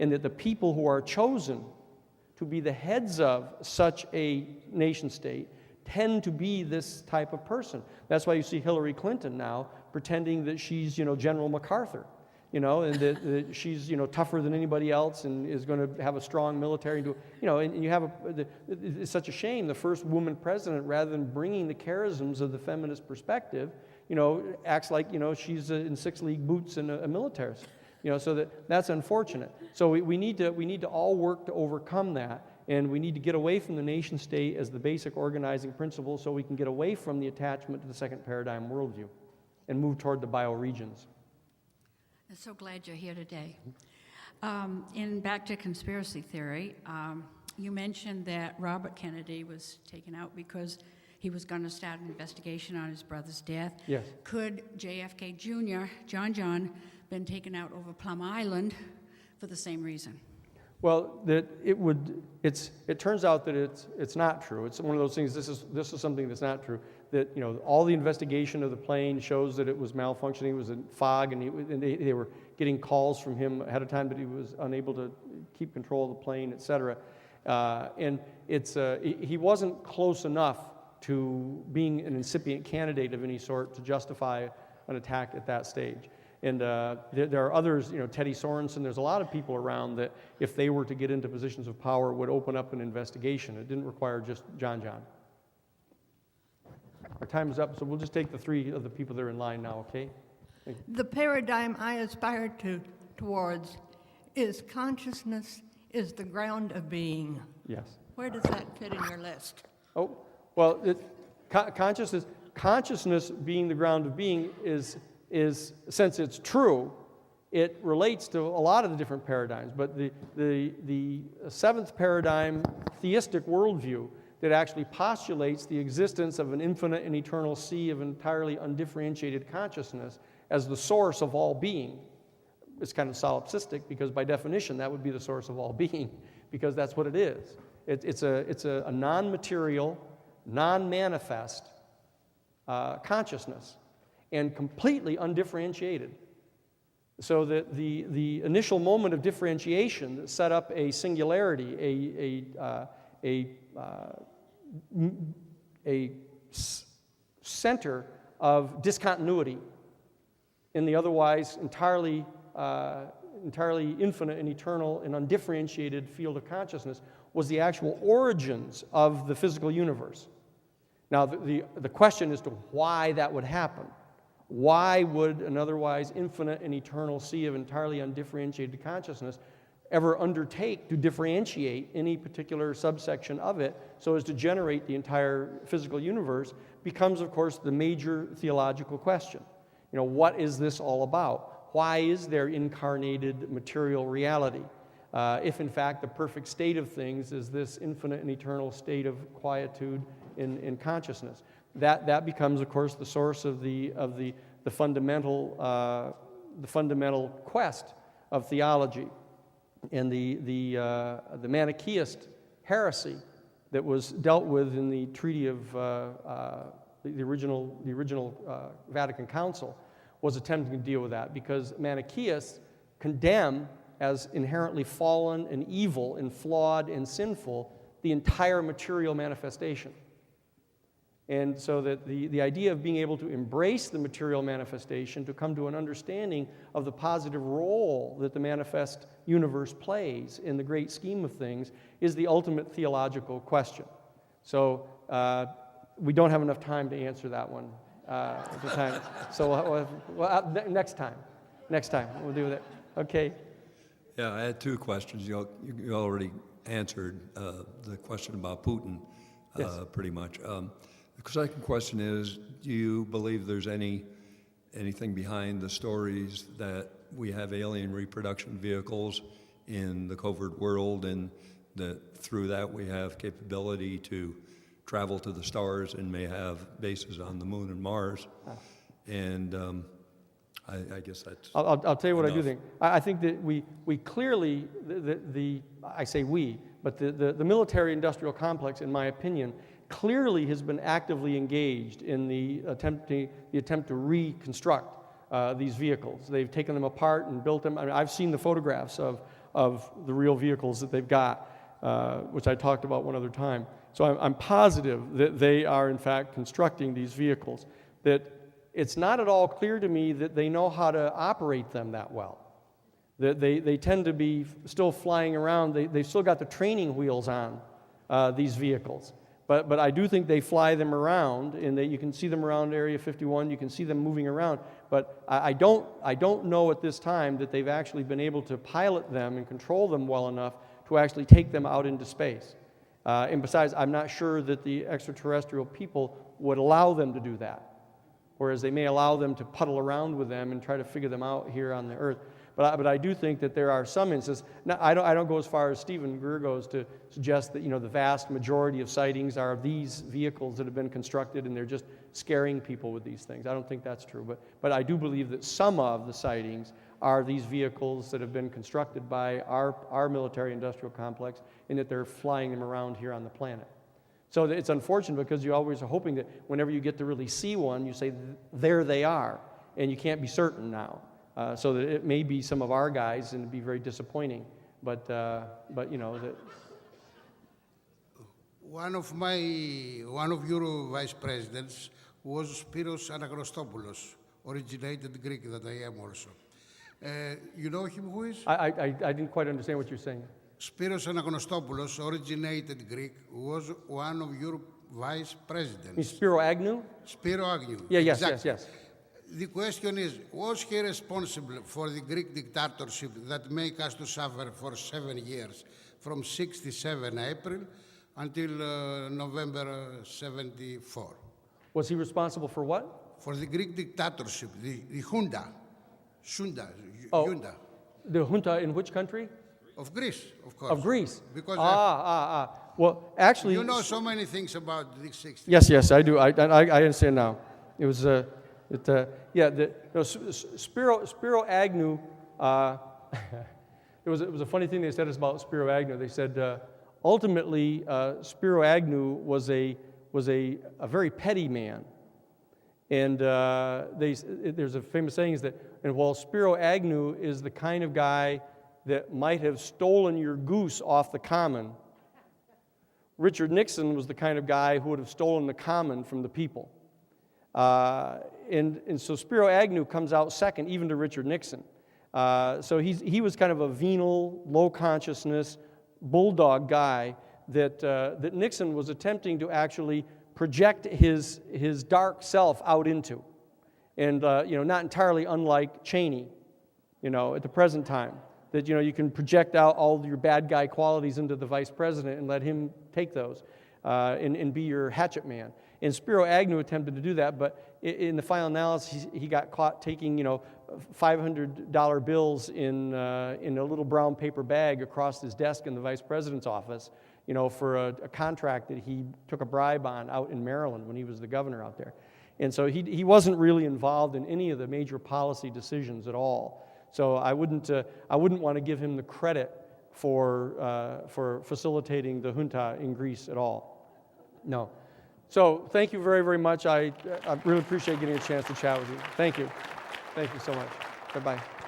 and that the people who are chosen to be the heads of such a nation state tend to be this type of person. That's why you see Hillary Clinton now pretending that she's, General MacArthur, and that she's, tougher than anybody else and is going to have a strong military. And you have it's such a shame. The first woman president, rather than bringing the charisms of the feminist perspective, acts like, she's in six-league boots and a militarist. So that's unfortunate. So we need to all work to overcome that, and we need to get away from the nation state as the basic organizing principle, so we can get away from the attachment to the second paradigm worldview and move toward the bioregions. I'm so glad you're here today. And back to conspiracy theory, you mentioned that Robert Kennedy was taken out because he was going to start an investigation on his brother's death. Yes. Could JFK Jr., John, been taken out over Plum Island for the same reason? Well, it turns out that it's not true. It's one of those things. This is something that's not true. That all the investigation of the plane shows that it was malfunctioning. It was in fog, and they were getting calls from him ahead of time that he was unable to keep control of the plane, etc. And he wasn't close enough to being an incipient candidate of any sort to justify an attack at that stage. And there are others, Teddy Sorensen, there's a lot of people around that if they were to get into positions of power would open up an investigation. It didn't require just John. Our time is up, so we'll just take the three of the people that are in line now, okay? The paradigm I aspire towards is consciousness is the ground of being. Yes. Where does that fit in your list? Oh, well, consciousness being the ground of being is since it's true, it relates to a lot of the different paradigms. But the seventh paradigm, theistic worldview, that actually postulates the existence of an infinite and eternal sea of entirely undifferentiated consciousness as the source of all being. It's kind of solipsistic because by definition that would be the source of all being, because that's what it is. It's a non-material, non-manifest consciousness, and completely undifferentiated. So that the initial moment of differentiation that set up a singularity, a center of discontinuity in the otherwise entirely infinite and eternal and undifferentiated field of consciousness, was the actual origins of the physical universe. Now, the question as to why that would happen. Why would an otherwise infinite and eternal sea of entirely undifferentiated consciousness ever undertake to differentiate any particular subsection of it so as to generate the entire physical universe becomes, of course, the major theological question. What is this all about? Why is there incarnated material reality? If, in fact, the perfect state of things is this infinite and eternal state of quietude in consciousness. That becomes, of course, the source of the fundamental quest of theology, and the Manichaeist heresy that was dealt with in the treaty of the original Vatican Council was attempting to deal with that, because Manichaeists condemn as inherently fallen and evil and flawed and sinful the entire material manifestation. And so that the idea of being able to embrace the material manifestation, to come to an understanding of the positive role that the manifest universe plays in the great scheme of things, is the ultimate theological question. So we don't have enough time to answer that one at the time. So next time we'll do that. Okay. Yeah, I had two questions. You already answered the question about Putin, Yes. pretty much. The second question is, do you believe there's anything behind the stories that we have alien reproduction vehicles in the covert world, and that through that we have capability to travel to the stars and may have bases on the moon and Mars? And I guess that's I'll tell you what enough. I do think. I think that we clearly, I say we, but the military-industrial complex, in my opinion, clearly has been actively engaged in the attempt to reconstruct these vehicles. They've taken them apart and built them. I mean, I've seen the photographs of of the real vehicles that they've got, which I talked about one other time. So I'm positive that they are, in fact, constructing these vehicles. That it's not at all clear to me that they know how to operate them that well. That they tend to be still flying around. They've still got the training wheels on these vehicles. But I do think they fly them around, and that you can see them around Area 51. You can see them moving around. But I don't know at this time that they've actually been able to pilot them and control them well enough to actually take them out into space. And besides, I'm not sure that the extraterrestrial people would allow them to do that. Whereas they may allow them to puddle around with them and try to figure them out here on the Earth. But I do think that there are some instances. Now, I don't go as far as Stephen Greer goes to suggest that the vast majority of sightings are these vehicles that have been constructed and they're just scaring people with these things. I don't think that's true. But I do believe that some of the sightings are these vehicles that have been constructed by our military-industrial complex, and that they're flying them around here on the planet. So it's unfortunate because you always are hoping that whenever you get to really see one, you say, there they are, and you can't be certain now. So that it may be some of our guys, and it'd be very disappointing. But that. One of your vice presidents was Spiros Anagnostopoulos, originated Greek that I am also. You know him who is? I didn't quite understand what you're saying. Spiros Anagnostopoulos, originated Greek, was one of your vice presidents. Spiro Agnew? Spiro Agnew. Yeah, yes, exactly. yes. The question is, was he responsible for the Greek dictatorship that make us to suffer for 7 years, from 67 April until November 74? Was he responsible for what? For the Greek dictatorship, the junta. Oh, Junta. The junta in which country? Of Greece, of course. Of Greece. Because Well, actually, you know so many things about the 60s. Yes, I do. I understand now. It was Spiro Agnew. It was a funny thing they said about Spiro Agnew. They said ultimately Spiro Agnew was a very petty man, and there's a famous saying is that, and while Spiro Agnew is the kind of guy that might have stolen your goose off the common, Richard Nixon was the kind of guy who would have stolen the common from the people. And so Spiro Agnew comes out second, even to Richard Nixon. So he was kind of a venal, low consciousness, bulldog guy that Nixon was attempting to actually project his dark self out into, and not entirely unlike Cheney, at the present time. That you can project out all your bad guy qualities into the vice president and let him take those and be your hatchet man. And Spiro Agnew attempted to do that, but in the final analysis, he got caught taking $500 bills in a little brown paper bag across his desk in the vice president's office, for a contract that he took a bribe on out in Maryland when he was the governor out there. And so he wasn't really involved in any of the major policy decisions at all. So I wouldn't want to give him the credit for facilitating the junta in Greece at all. No. So thank you very, very much. I really appreciate getting a chance to chat with you. Thank you. Thank you so much. Bye-bye.